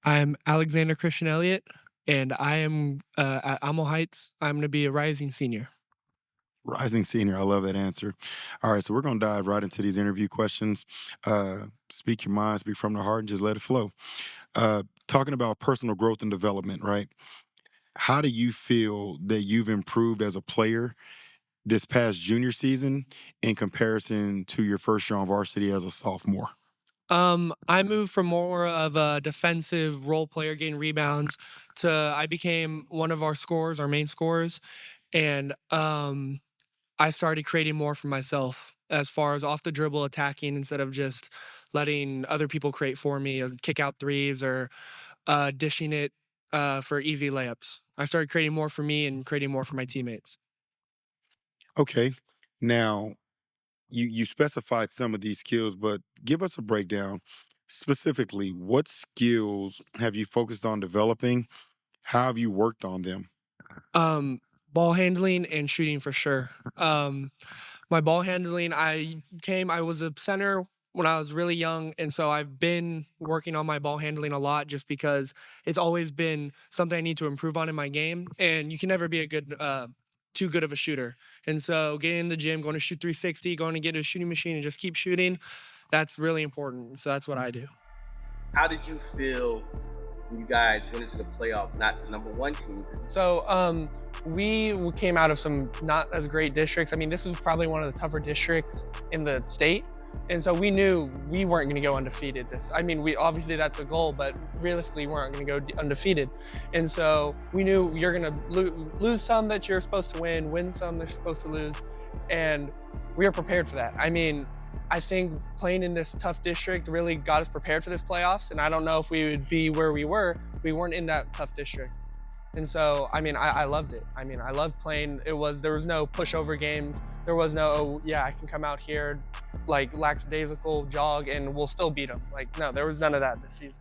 I'm Alexander Christian Elliott, and I am at Alamo Heights. I'm going to be a rising senior. Rising senior. I love that answer. All right, so we're going to dive right into these interview questions. Speak your mind, speak from the heart, and just let it flow. Talking about personal growth and development, right? How do you feel that you've improved as a player this past junior season in comparison to your first year on varsity as a sophomore? I moved from more of a defensive role player getting rebounds to I became one of our scorers, our main scorers, and I started creating more for myself as far as off the dribble attacking instead of just letting other people create for me, or kick out threes or dishing it for easy layups. I started creating more for me and creating more for my teammates. Okay. Now, you specified some of these skills, but give us a breakdown. Specifically, what skills have you focused on developing? How have you worked on them? Um, Ball handling and shooting for sure. My ball handling, I was a center when I was really young, and so I've been working on my ball handling a lot just because it's always been something I need to improve on in my game. And you can never be too good of a shooter. And so getting in the gym, going to shoot 360, going to get a shooting machine and just keep shooting, that's really important. So that's what I do. How did you feel when you guys went into the playoff, not the number one team? So we came out of some not as great districts. I mean, this was probably one of the tougher districts in the state. And so we knew we weren't going to go undefeated. We obviously that's a goal, but realistically we weren't going to go undefeated. And so we knew you're going to lose some that you're supposed to win some that you're supposed to lose. And we were prepared for that. I think playing in this tough district really got us prepared for this playoffs. And I don't know if we would be where we were if we weren't in that tough district. And so, I loved it. I loved playing. There was no pushover games. There was no, oh, yeah, I can come out here like lackadaisical jog and we'll still beat them. Like, no, there was none of that this season.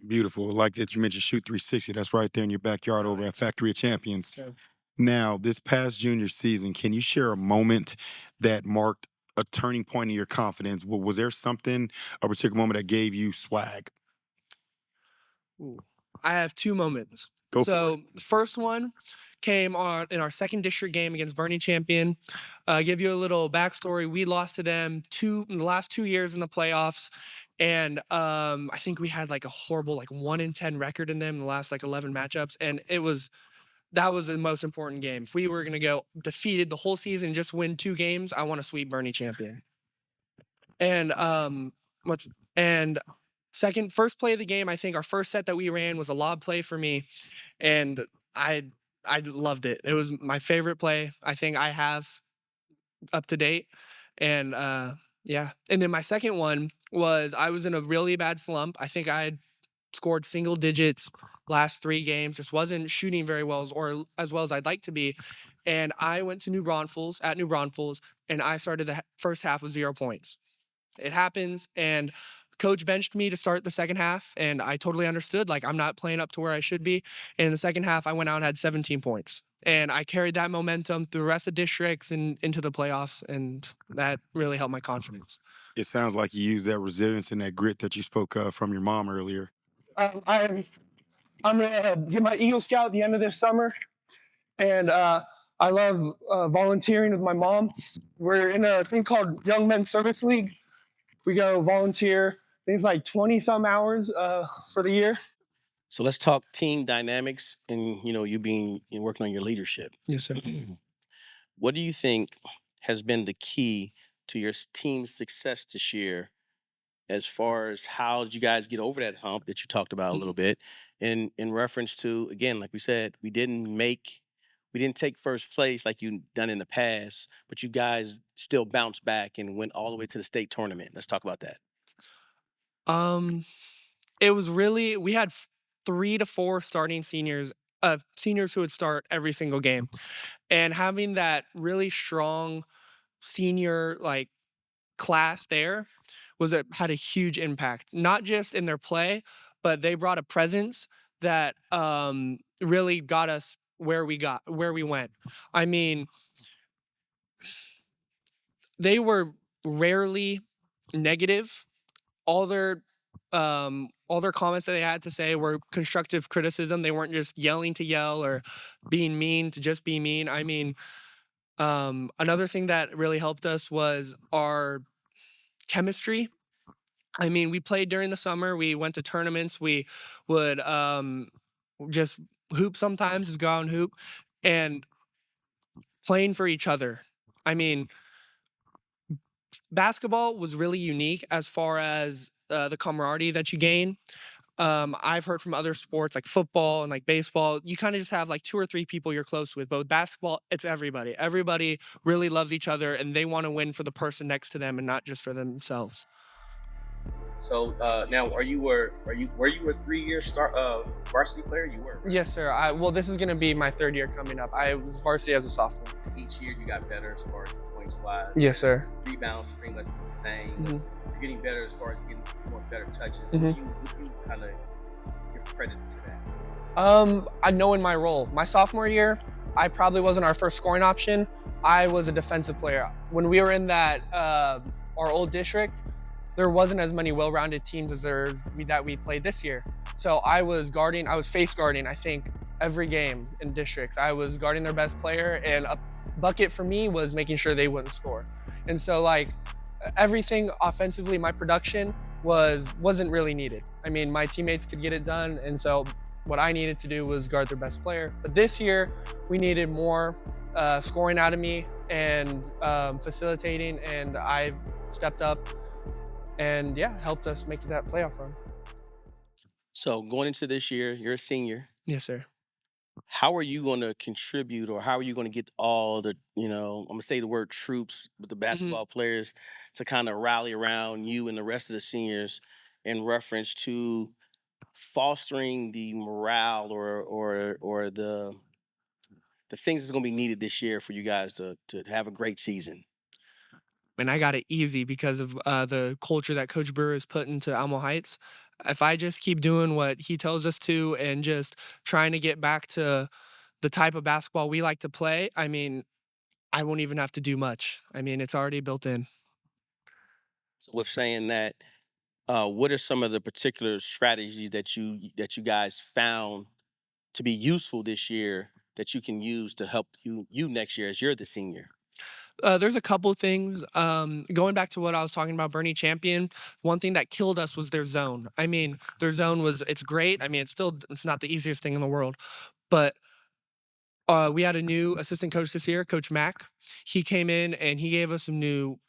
Beautiful. Like that you mentioned shoot 360. That's right there in your backyard over at Factory of Champions. So, Now, this past junior season, can you share a moment that marked a turning point in your confidence? Was there something, a particular moment that gave you swag? ooh. I have two moments. Go for it. So the first one came on in our second district game against Bernie Champion. Give you a little backstory. We lost to them in the last 2 years in the playoffs. And I think we had like a horrible 1-10 record in them in the last 11 matchups. And that was the most important game. If we were gonna go defeated the whole season and just win 2 games, I want to sweep Bernie Champion. And what's and first play of the game, I think our first set that we ran was a lob play for me, and I loved it. It was my favorite play I think I have up to date, and yeah. And then my second one was I was in a really bad slump. I think I had scored single digits last 3 games, just wasn't shooting very well or as well as I'd like to be. And I went to New Braunfels, and I started the first half with 0 points. It happens, and coach benched me to start the second half, and I totally understood. Like, I'm not playing up to where I should be. And in the second half, I went out and had 17 points. And I carried that momentum through the rest of districts and into the playoffs, and that really helped my confidence. It sounds like you use that resilience and that grit that you spoke of from your mom earlier. I'm gonna get my Eagle Scout at the end of this summer, and I love volunteering with my mom. We're in a thing called Young Men's Service League. We go volunteer things like 20 some hours for the year. So let's talk team dynamics and you being and working on your leadership. Yes, sir. What do you think has been the key to your team's success this year as far as how did you guys get over that hump that you talked about a little bit in reference to, again, like we said, we didn't take first place like you done in the past, but you guys still bounced back and went all the way to the state tournament. Let's talk about that. Um, it was really we had 3 to 4 starting seniors who would start every single game, and having that really strong senior class there had a huge impact, not just in their play, but they brought a presence that really got us where we went. I mean, they were rarely negative. All their all their comments that they had to say were constructive criticism. They weren't just yelling to yell or being mean to just be mean. I mean, another thing that really helped us was our chemistry. I mean, we played during the summer. We went to tournaments. We would just hoop sometimes, just go out and hoop, and playing for each other. I mean, basketball was really unique as far as the camaraderie that you gain. I've heard from other sports like football and like baseball, you kind of just have like 2 or 3 people you're close with. But with basketball, it's everybody. Everybody really loves each other and they want to win for the person next to them and not just for themselves. So now, were you a 3-year varsity player? You were. Right? Yes, sir. Well, this is going to be my 3rd year coming up. I was varsity as a sophomore. Each year you got better as far as points wise. Yes, sir. Rebounds pretty much the same. Mhm. You're getting better as far as getting more better touches. Mhm. You kind of give credit to that. I know in my role. My sophomore year, I probably wasn't our first scoring option. I was a defensive player. When we were in that our old district, there wasn't as many well-rounded teams as that we played this year. So I was face guarding, I think, every game in districts. I was guarding their best player, and a bucket for me was making sure they wouldn't score. And so like everything offensively, my production wasn't really needed. I mean, my teammates could get it done, and so what I needed to do was guard their best player. But this year, we needed more scoring out of me and facilitating, and I stepped up and helped us make that playoff run. So going into this year, you're a senior. Yes, sir. How are you going to contribute, or how are you going to get all the, I'm going to say the word troops, but the basketball players to kind of rally around you and the rest of the seniors in reference to fostering the morale or the things that's going to be needed this year for you guys to have a great season? And I got it easy because of the culture that Coach Brewer has put into Alamo Heights. If I just keep doing what he tells us to and just trying to get back to the type of basketball we like to play, I mean, I won't even have to do much. I mean, it's already built in. So with saying that, what are some of the particular strategies that you guys found to be useful this year that you can use to help you next year as you're the senior? There's a couple things. Going back to what I was talking about, Bernie Champion, one thing that killed us was their zone. I mean, their zone it's great. I mean, it's not the easiest thing in the world, but we had a new assistant coach this year, Coach Mack. He came in and he gave us some new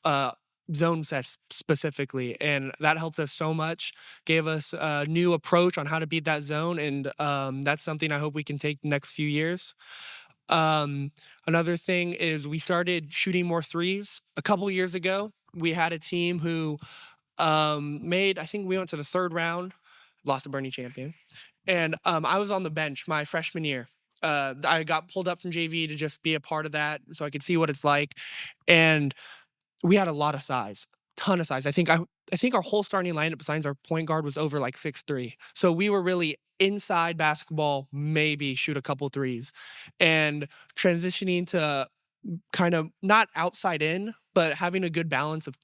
zone sets specifically, and that helped us so much. Gave us a new approach on how to beat that zone, and that's something I hope we can take the next few years. Another thing is we started shooting more threes. A couple years ago, we had a team who I think we went to the 3rd round, lost to Bernie Champion. And I was on the bench my freshman year. I got pulled up from JV to just be a part of that so I could see what it's like. And we had a lot of size, ton of size. I think our whole starting lineup besides our point guard was over like 6'3". So we were really inside basketball, maybe shoot a couple threes. And transitioning to kind of not outside in, but having a good balance of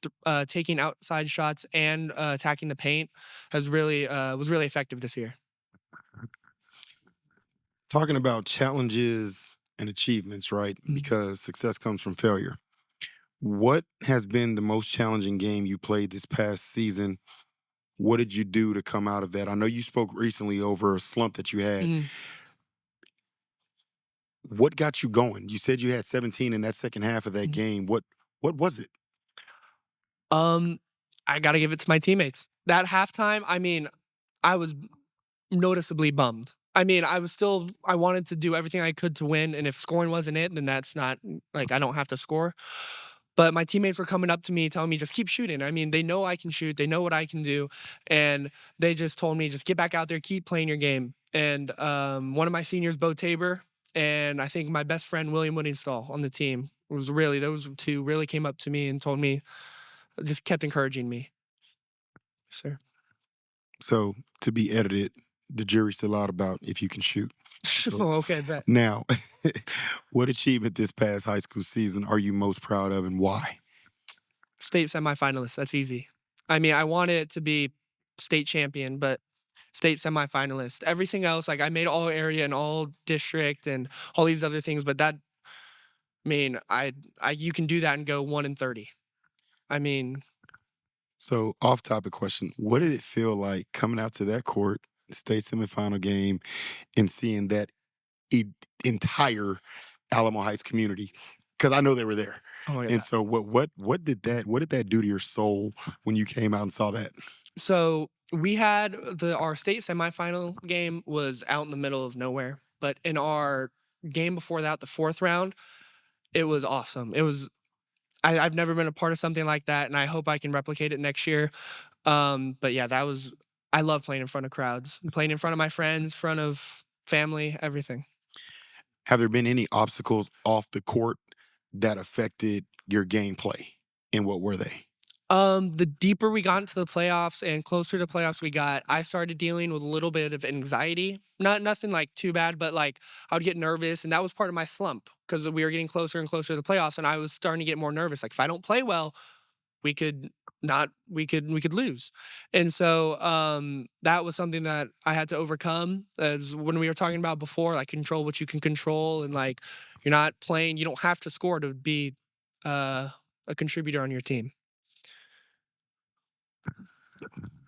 taking outside shots and attacking the paint was really effective this year. Talking about challenges and achievements, right? Because success comes from failure. What has been the most challenging game you played this past season? What did you do to come out of that? I know you spoke recently over a slump that you had. What got you going? You said you had 17 in that second half of that game. What was it? I got to give it to my teammates. That halftime, I mean, I was noticeably bummed. I mean, I wanted to do everything I could to win, and if scoring wasn't it, then that's not, like, I don't have to score. But my teammates were coming up to me telling me, just keep shooting. I mean, they know I can shoot. They know what I can do. And they just told me, just get back out there, keep playing your game. And one of my seniors, Bo Tabor, and I think my best friend, William Woodingstall, on the team, those 2 really came up to me and told me, just kept encouraging me. Sir. So, to be edited, the jury's still out about if you can shoot. Oh, okay, bet. Now, what achievement this past high school season are you most proud of, and why? State semifinalist. That's easy. I mean, I wanted it to be state champion, but state semifinalist. Everything else, like I made all area and all district and all these other things, but that, I mean, you can do that and go 1-30. I mean, So, off topic question: what did it feel like coming out to that court, state semifinal game, and seeing that e- entire Alamo Heights community? Because I know they were there. oh my And god. so, what did that do to your soul when you came out and saw that? So we had our state semifinal game was out in the middle of nowhere, but in our game before that, the fourth round, it was awesome. It was I've never been a part of something like that, and I hope I can replicate it next year. But yeah, that was I love playing in front of crowds, playing in front of my friends, front of family, everything. Have there been any obstacles off the court that affected your gameplay, and what were they? The deeper we got into the playoffs and closer to playoffs we got, I started dealing with a little bit of anxiety. Nothing like too bad, but like I would get nervous, and that was part of my slump because we were getting closer and closer to the playoffs, and I was starting to get more nervous. Like if I don't play well, we could not we could lose. And so that was something that I had to overcome, as when we were talking about before, like control what you can control, and like you're not playing, you don't have to score to be a contributor on your team.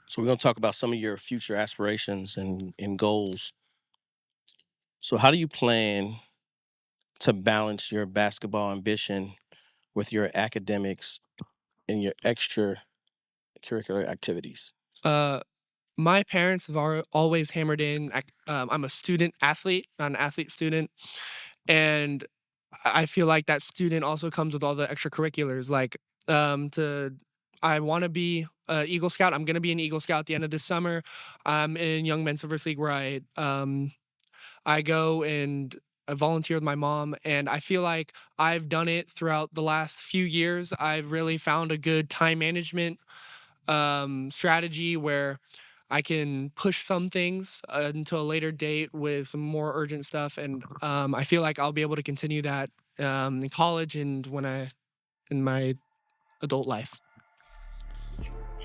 So we're going to talk about some of your future aspirations and goals. So how do you plan to balance your basketball ambition with your academics and your extracurricular activities? Uh, my parents have always hammered in. I'm a student athlete, not an athlete student, and I feel like that student also comes with all the extracurriculars. Like, to I want to be an Eagle Scout. I'm going to be an Eagle Scout at the end of this summer. I'm in Young Men's Service League where I go and I volunteer with my mom, and I feel like I've done it throughout the last few years. I've really found a good time management strategy where I can push some things until a later date with some more urgent stuff, and I feel like I'll be able to continue that in college and in my adult life.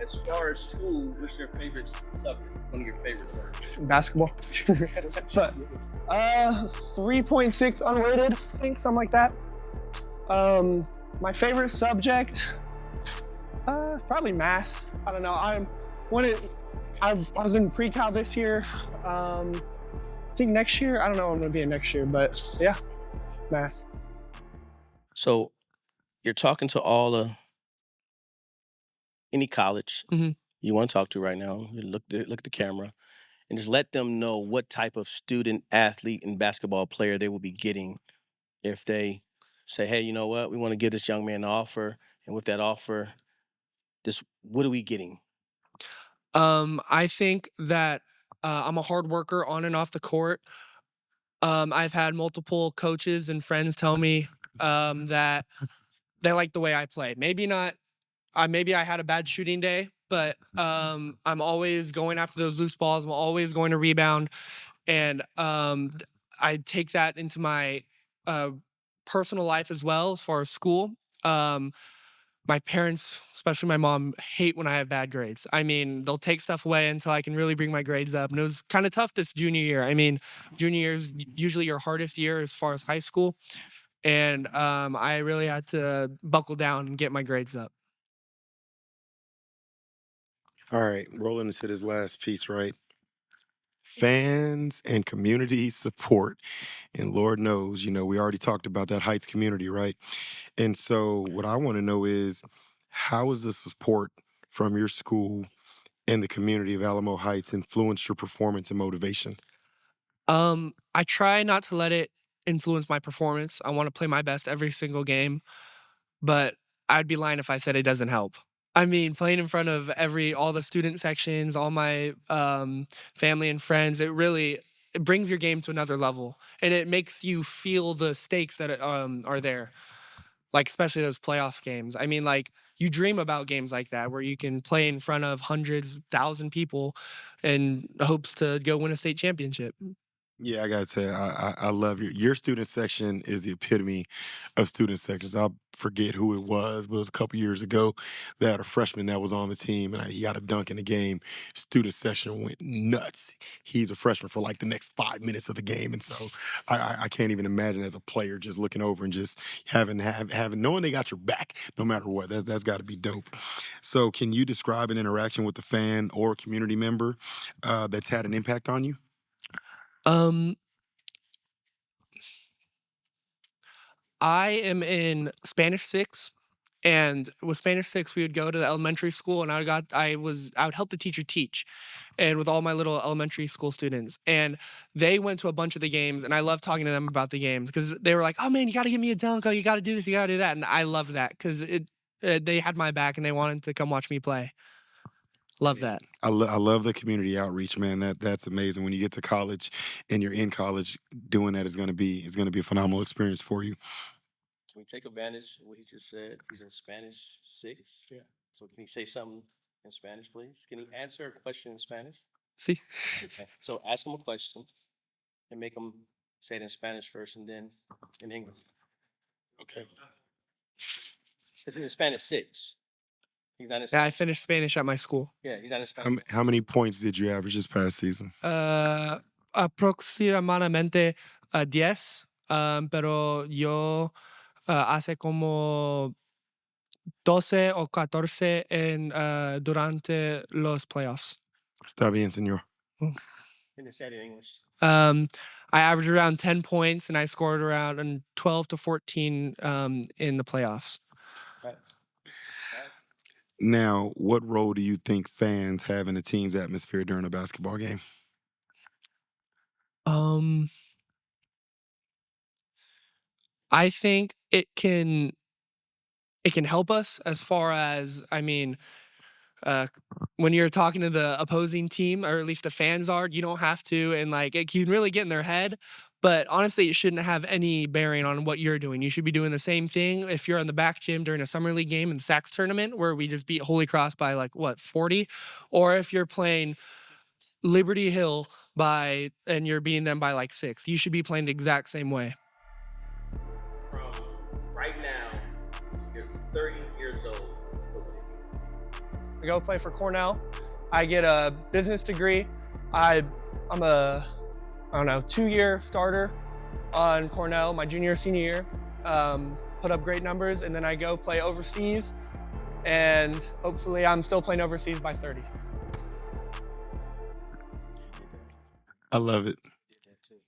As far as school, what's your favorite subject? One of your favorite words? Basketball. But 3.6 unrated, I think, something like that. My favorite subject, probably math. I don't know. I was in pre-cal this year. I think next year, I don't know what I'm gonna be in next year, but yeah, math. So you're talking to any college Mhm. you want to talk to right now. You look at the camera and just let them know what type of student athlete and basketball player they will be getting if they say, "Hey, you know what? We want to give this young man an offer, and with that offer, this what are we getting?" I think that I'm a hard worker on and off the court. I've had multiple coaches and friends tell me that they like the way I play. Maybe not. Maybe I had a bad shooting day, but I'm always going after those loose balls. I'm always going to rebound, and I take that into my uh, personal life as well, as far as school. Um, my parents, especially my mom, hate when I have bad grades. I mean, they'll take stuff away until I can really bring my grades up. And it was kind of tough this junior year. I mean, junior year is usually your hardest year as far as high school. And I really had to buckle down and get my grades up. All right, rolling into this last piece, right? Fans and community support. And Lord knows, we already talked about that Heights community, right? And so, what I want to know is, how has the support from your school and the community of Alamo Heights influenced your performance and motivation? I try not to let it influence my performance. I want to play my best every single game, but I'd be lying if I said it doesn't help. I mean, playing in front of all the student sections, all my family and friends, it brings your game to another level, and it makes you feel the stakes that are there. Like especially those playoff games. I mean, like you dream about games like that where you can play in front of hundreds, thousand people, in hopes to go win a state championship. Yeah, I gotta tell you, I love your student section is the epitome of student sections. I'll forget who it was, but it was a couple years ago. They had a freshman that was on the team, and he got a dunk in the game. Student section went nuts. He's a freshman for like the next 5 minutes of the game, and so I can't even imagine as a player just looking over and just having knowing they got your back no matter what. That's got to be dope. So, can you describe an interaction with a fan or a community member that's had an impact on you? Um, I am in Spanish 6, and with Spanish 6, we would go to the elementary school, and I would help the teacher teach, and with all my little elementary school students, and they went to a bunch of the games, and I love talking to them about the games because they were like, "Oh man, you got to give me a dunk. Oh, you got to do this, you got to do that," and I loved that because they had my back and they wanted to come watch me play. Love that. I love the community outreach, man. That's amazing. When you get to college and you're in college, doing that is going to be a phenomenal experience for you. Can we take advantage of what he just said? He's in Spanish 6. Yeah. So can he say something in Spanish, please? Can he answer a question in Spanish? See, Okay. So ask him a question and make him say it in Spanish first and then in English. Okay. It's in Spanish 6. He's not in yeah, I finished Spanish at my school. Yeah, he's not in Spanish. How many points did you average this past season? Aproximadamente 10, pero yo hace como 12 o 14 durante los playoffs. Está bien, señor. And it's said in English. I averaged around 10 points and I scored around 12 to 14 in the playoffs. Right. Now, what role do you think fans have in a team's atmosphere during a basketball game? I think it can help us as far as, I mean, when you're talking to the opposing team, or at least the fans are, you don't have to, and like it can really get in their head. But honestly, it shouldn't have any bearing on what you're doing. You should be doing the same thing if you're in the back gym during a summer league game in the Sacks tournament where we just beat Holy Cross by like 40, or if you're playing Liberty Hill and you're beating them by like 6. You should be playing the exact same way. From right now, you're 30 years old. I go play for Cornell. I get a business degree. I'm a 2-year starter on Cornell, my junior, senior year. Put up great numbers, and then I go play overseas, and hopefully I'm still playing overseas by 30. I love it.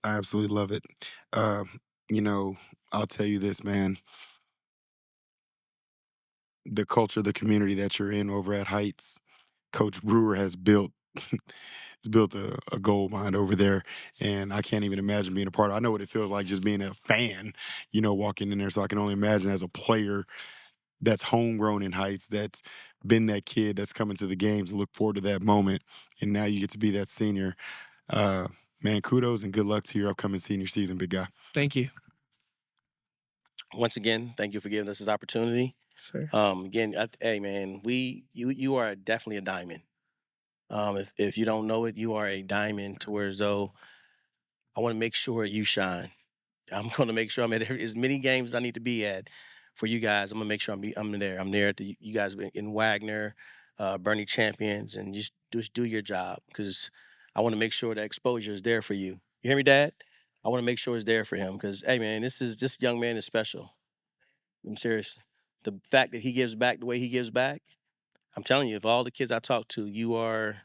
I absolutely love it. I'll tell you this, man. The culture, the community that you're in over at Heights, Coach Brewer has built a gold mine over there, and I can't even imagine being a part of it. I know what it feels like just being a fan, walking in there. So I can only imagine as a player that's homegrown in Heights, that's been that kid that's coming to the games and look forward to that moment, and now you get to be that senior. Man, kudos and good luck to your upcoming senior season, big guy. Thank you. Once again, thank you for giving us this opportunity. Sir. Again, hey man, you are definitely a diamond. If you don't know it, you are a diamond. To where as though I want to make sure you shine. I'm going to make sure I'm at as many games as I need to be at for you guys. I'm going to make sure I'm there. I'm there at you guys in Wagner, Bernie Champions, and just do your job, because I want to make sure that exposure is there for you. You hear me, Dad? I want to make sure it's there for him, because hey man, this young man is special. I'm serious. The fact that he gives back the way he gives back, I'm telling you, of all the kids I talk to, you are,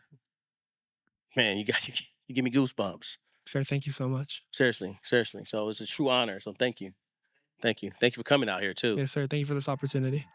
man, you give me goosebumps. Sir, thank you so much. Seriously. So it's a true honor. So thank you for coming out here too. Yes, sir. Thank you for this opportunity.